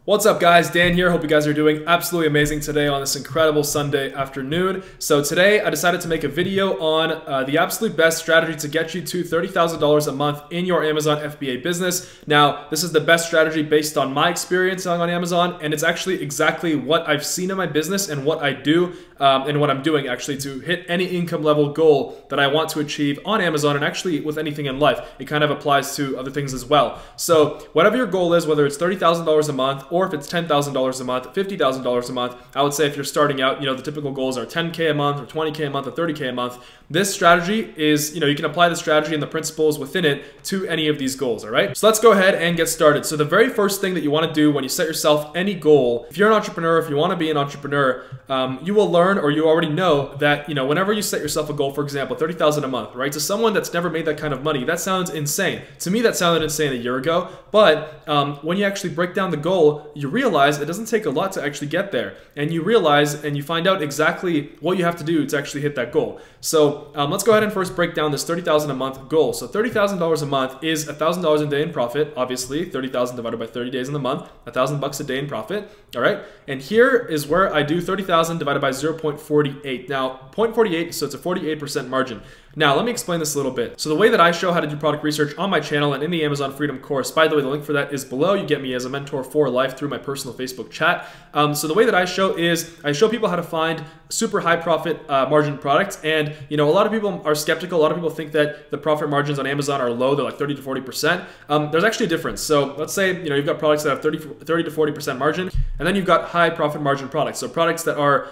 What's up guys, Dan here. Hope you guys are doing absolutely amazing today on this incredible Sunday afternoon. So today I decided to make a video on the absolute best strategy to get you to $30,000 a month in your Amazon FBA business. Now, this is the best strategy based on my experience selling on Amazon, and it's actually exactly what I've seen in my business and what I do and what I'm doing actually to hit any income level goal that I want to achieve on Amazon, and actually with anything in life. It kind of applies to other things as well. So whatever your goal is, whether it's $30,000 a month or if it's $10,000 a month, $50,000 a month, I would say if you're starting out, the typical goals are 10K a month or 20K a month or 30K a month. This strategy is, you can apply the strategy and the principles within it to any of these goals, all right? So let's go ahead and get started. So the very first thing that you want to do when you set yourself any goal, if you're an entrepreneur, if you want to be an entrepreneur, you will learn, or you already know that, whenever you set yourself a goal, for example, $30,000 a month, right? To someone that's never made that kind of money, that sounds insane. To me, that sounded insane a year ago, but when you actually break down the goal, you realize it doesn't take a lot to actually get there. And you realize and you find out exactly what you have to do to actually hit that goal. So let's go ahead and first break down this $30,000 a month goal. So $30,000 a month is $1,000 a day in profit. Obviously, 30,000 divided by 30 days in the month, $1,000 a day in profit. All right. And here is where I do 30,000 divided by 0.48. Now, 0.48, so it's a 48% margin. Now, let me explain this a little bit. So the way that I show how to do product research on my channel and in the Amazon Freedom course, by the way, the link for that is below. You get me as a mentor for life through my personal Facebook chat. So the way that I show is I show people how to find super high profit margin products. And, a lot of people are skeptical. A lot of people think that the profit margins on Amazon are low. They're like 30 to 40%. There's actually a difference. So let's say, you've got products that have 30 to 40% margin, and then you've got high profit margin products. So products that are,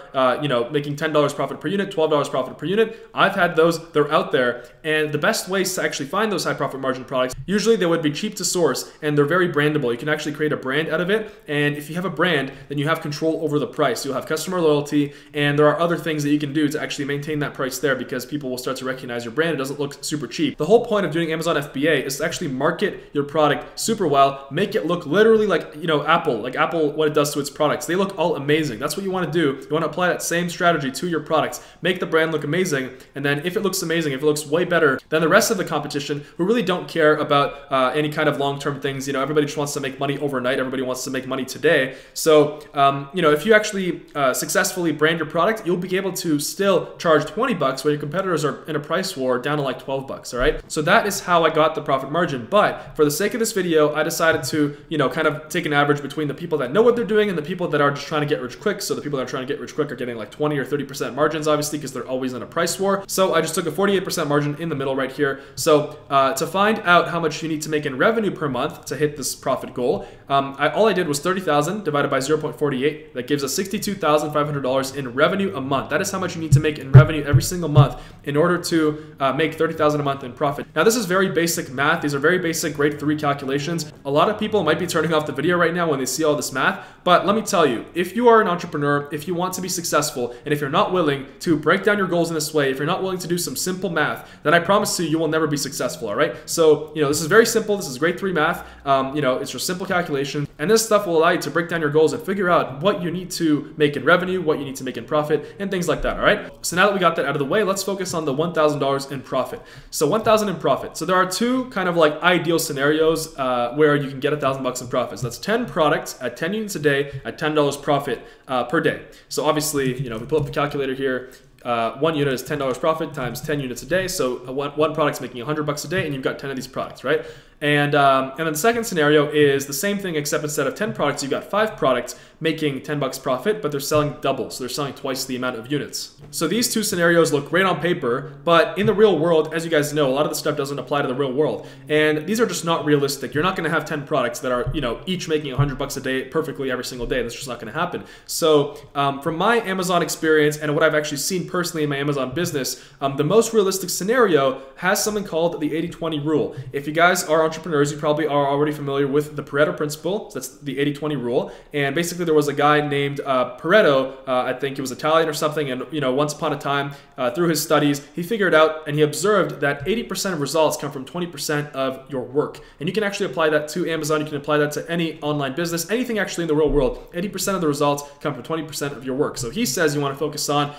making $10 profit per unit, $12 profit per unit. I've had those. They're out there. And the best ways to actually find those high profit margin products, usually they would be cheap to source and they're very brandable. You can actually create a brand out of it. And if you have a brand, then you have control over the price. You'll have customer loyalty, and there are other things that you can do to actually maintain that price there, because people will start to recognize your brand. It doesn't look super cheap. The whole point of doing Amazon FBA is to actually market your product super well, make it look literally like, Apple, what it does to its products. They look all amazing. That's what you want to do. You want to apply that same strategy to your products. Make the brand look amazing, and then if it looks amazing, if it looks way better than the rest of the competition who really don't care about any kind of long-term things, everybody just wants to make money overnight. Everybody wants to make money today. So, if you actually successfully brand your product, you'll be able to still charge $20 where your competitors are in a price war down to like $12, all right? So that is how I got the profit margin. But for the sake of this video, I decided to, kind of take an average between the people that know what they're doing and the people that are just trying to get rich quick. So the people that are trying to get rich quick are getting like 20 or 30% margins, obviously, because they're always in a price war. So I just took a 48% margin in the middle right here. So to find out how much you need to make in revenue per month to hit this profit goal, all I did was 30,000 divided by 0.48. That gives us $62,500 in revenue a month. That is how much you need to make in revenue every single month in order to make 30,000 a month in profit. Now, this is very basic math. These are very basic grade 3 calculations. A lot of people might be turning off the video right now when they see all this math, but let me tell you, if you are an entrepreneur, if you want to be successful, and if you're not willing to break down your goals in this way, if you're not willing to do some simple math, then I promise you will never be successful, all right? So, this is very simple. This is grade 3 math. It's just simple calculation, and this stuff will allow you to break down your goals and figure out what you need to make in revenue, what you need to make in profit, and things like that, all right? So now that we got that out of the way, let's focus on the $1,000 in profit. So $1,000 in profit. So there are two kind of like ideal scenarios where you can get $1,000 in profits. That's 10 products at 10 units a day at $10 profit per day. So obviously, if we pull up the calculator here, 1 unit is $10 profit times 10 units a day. So one product's making $100 a day, and you've got 10 of these products, right? And then the second scenario is the same thing, except instead of 10 products, you've got 5 products making $10 profit, but they're selling double. So they're selling twice the amount of units. So these two scenarios look great on paper, but in the real world, as you guys know, a lot of the stuff doesn't apply to the real world. And these are just not realistic. You're not going to have 10 products that are, each making $100 a day perfectly every single day. That's just not going to happen. So from my Amazon experience and what I've actually seen personally in my Amazon business, the most realistic scenario has something called the 80-20 rule. If you guys are entrepreneurs, you probably are already familiar with the Pareto principle. So that's the 80-20 rule. And basically there was a guy named Pareto, I think he was Italian or something, and once upon a time, through his studies, he figured out and he observed that 80% of results come from 20% of your work. And you can actually apply that to Amazon. You can apply that to any online business, anything actually in the real world. 80% of the results come from 20% of your work. So he says you want to focus on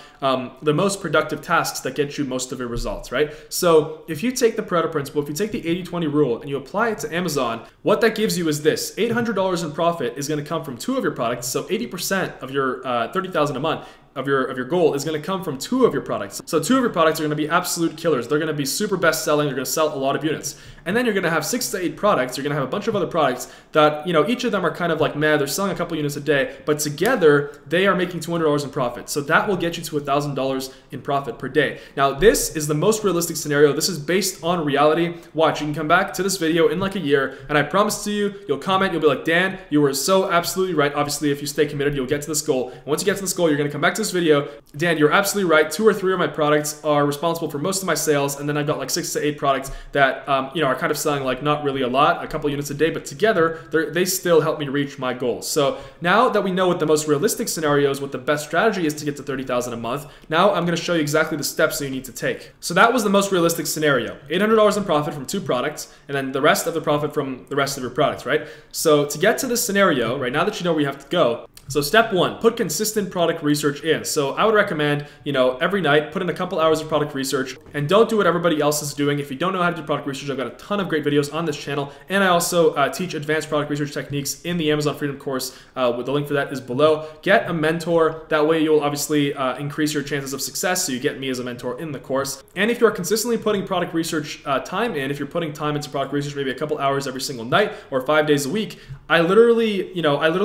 the most productive tasks that get you most of your results, right? So if you take the Pareto principle, if you take the 80-20 rule and you you apply it to Amazon, what that gives you is this: $800 in profit is going to come from 2 of your products. So 80% of your $30,000 a month of your goal is going to come from 2 of your products. So 2 of your products are going to be absolute killers. They're going to be super best selling. They're going to sell a lot of units. And then you're going to have 6 to 8 products. You're going to have a bunch of other products that, each of them are kind of like, meh, they're selling a couple units a day, but together they are making $200 in profit. So that will get you to $1,000 in profit per day. Now, this is the most realistic scenario. This is based on reality. Watch, you can come back to this video in like a year, and I promise to you, you'll comment, you'll be like, Dan, you were so absolutely right. Obviously, if you stay committed, you'll get to this goal. And once you get to this goal, you're going to come back to this video. Dan, you're absolutely right. 2 or 3 of my products are responsible for most of my sales, and then I've got like 6 to 8 products that are kind of selling like not really a lot, a couple units a day, but together they still help me reach my goals. So now that we know what the most realistic scenario is, what the best strategy is to get to $30,000 a month, now I'm going to show you exactly the steps that you need to take. So that was the most realistic scenario: $800 in profit from 2 products, and then the rest of the profit from the rest of your products, right? So to get to this scenario, right now that you know where you have to go, so step 1, put consistent product research in. So I would recommend, every night, put in a couple hours of product research, and don't do what everybody else is doing. If you don't know how to do product research, I've got a ton of great videos on this channel, and I also teach advanced product research techniques in the Amazon Freedom course. With the link for that is below. Get a mentor. That way you'll obviously increase your chances of success, so you get me as a mentor in the course. And if you're consistently putting product research time in, if you're putting time into product research, maybe a couple hours every single night or 5 days a week, I literally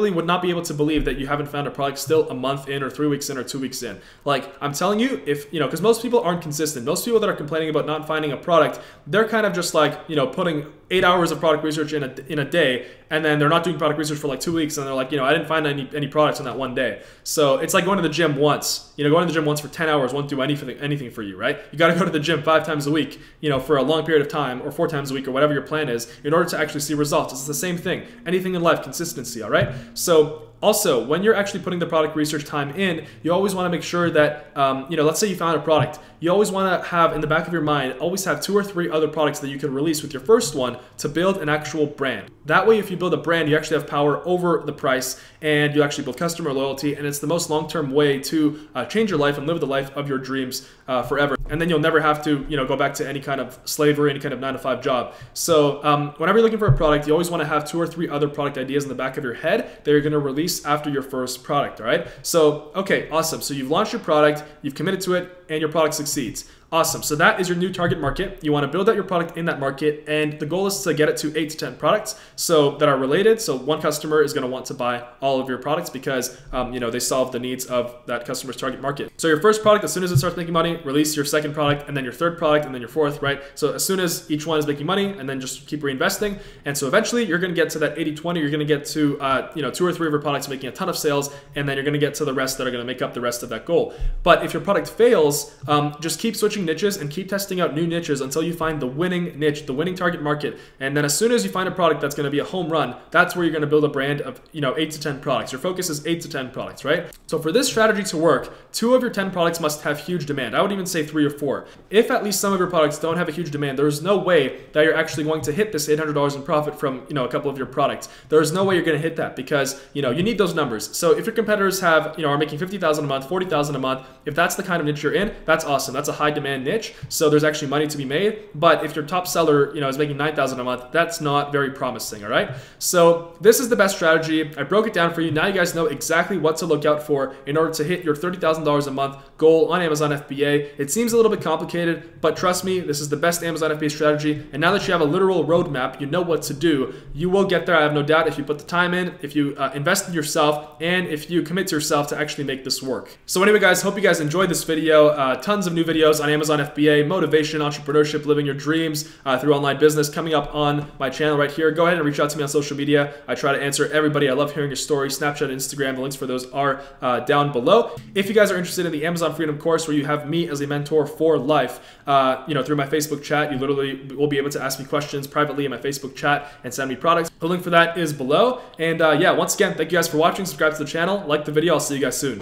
would not be able to believe that you haven't found a product still a month in or 3 weeks in or 2 weeks in. Like, I'm telling you, if because most people aren't consistent. Most people that are complaining about not finding a product, they're kind of just like, putting 8 hours of product research in a day, and then they're not doing product research for like 2 weeks, and they're like, I didn't find any products in that one day. So it's like going to the gym once. Going to the gym once for 10 hours won't do anything for you, right? You got to go to the gym 5 times a week, for a long period of time, or 4 times a week, or whatever your plan is, in order to actually see results. It's the same thing. Anything in life, consistency, all right? So also, when you're actually putting the product research time in, you always want to make sure that, let's say you found a product. You always want to have in the back of your mind, always have 2 or 3 other products that you can release with your first one to build an actual brand. That way, if you build a brand, you actually have power over the price, and you actually build customer loyalty, and it's the most long-term way to change your life and live the life of your dreams forever. And then you'll never have to, go back to any kind of slavery, any kind of 9-to-5 job. So whenever you're looking for a product, you always want to have 2 or 3 other product ideas in the back of your head that you're going to release after your first product, all right? So, okay, awesome. So you've launched your product, you've committed to it, and your product succeeds. Awesome. So that is your new target market. You want to build out your product in that market, and the goal is to get it to 8 to 10 products so that are related. So one customer is going to want to buy all of your products because they solve the needs of that customer's target market. So your first product, as soon as it starts making money, release your second product, and then your third product, and then your fourth, right? So as soon as each one is making money, and then just keep reinvesting. And so eventually you're going to get to that 80-20. You're going to get to 2 or 3 of your products making a ton of sales, and then you're going to get to the rest that are going to make up the rest of that goal. But if your product fails, just keep switching niches and keep testing out new niches until you find the winning niche, the winning target market. And then as soon as you find a product that's going to be a home run, that's where you're going to build a brand of 8 to 10 products. Your focus is 8 to 10 products, right? So for this strategy to work, 2 of your 10 products must have huge demand. I would even say 3 or 4. If at least some of your products don't have a huge demand, there's no way that you're actually going to hit this $800 in profit from a couple of your products. There's no way you're going to hit that because you need those numbers. So if your competitors have are making $50,000 a month, $40,000 a month, if that's the kind of niche you're in, that's awesome. That's a high demand niche. So there's actually money to be made. But if your top seller, is making $9,000 a month, that's not very promising. All right. So this is the best strategy. I broke it down for you. Now you guys know exactly what to look out for in order to hit your $30,000 a month goal on Amazon FBA. It seems a little bit complicated, but trust me, this is the best Amazon FBA strategy. And now that you have a literal roadmap, you know what to do. You will get there. I have no doubt if you put the time in, if you invest in yourself, and if you commit to yourself to actually make this work. So anyway, guys, hope you guys enjoyed this video. Tons of new videos on Amazon FBA, motivation, entrepreneurship, living your dreams through online business coming up on my channel right here. Go ahead and reach out to me on social media. I try to answer everybody. I love hearing your story. Snapchat, Instagram, the links for those are down below. If you guys are interested in the Amazon Freedom course where you have me as a mentor for life, through my Facebook chat, you literally will be able to ask me questions privately in my Facebook chat and send me products. The link for that is below. And yeah, once again, thank you guys for watching. Subscribe to the channel, like the video. I'll see you guys soon.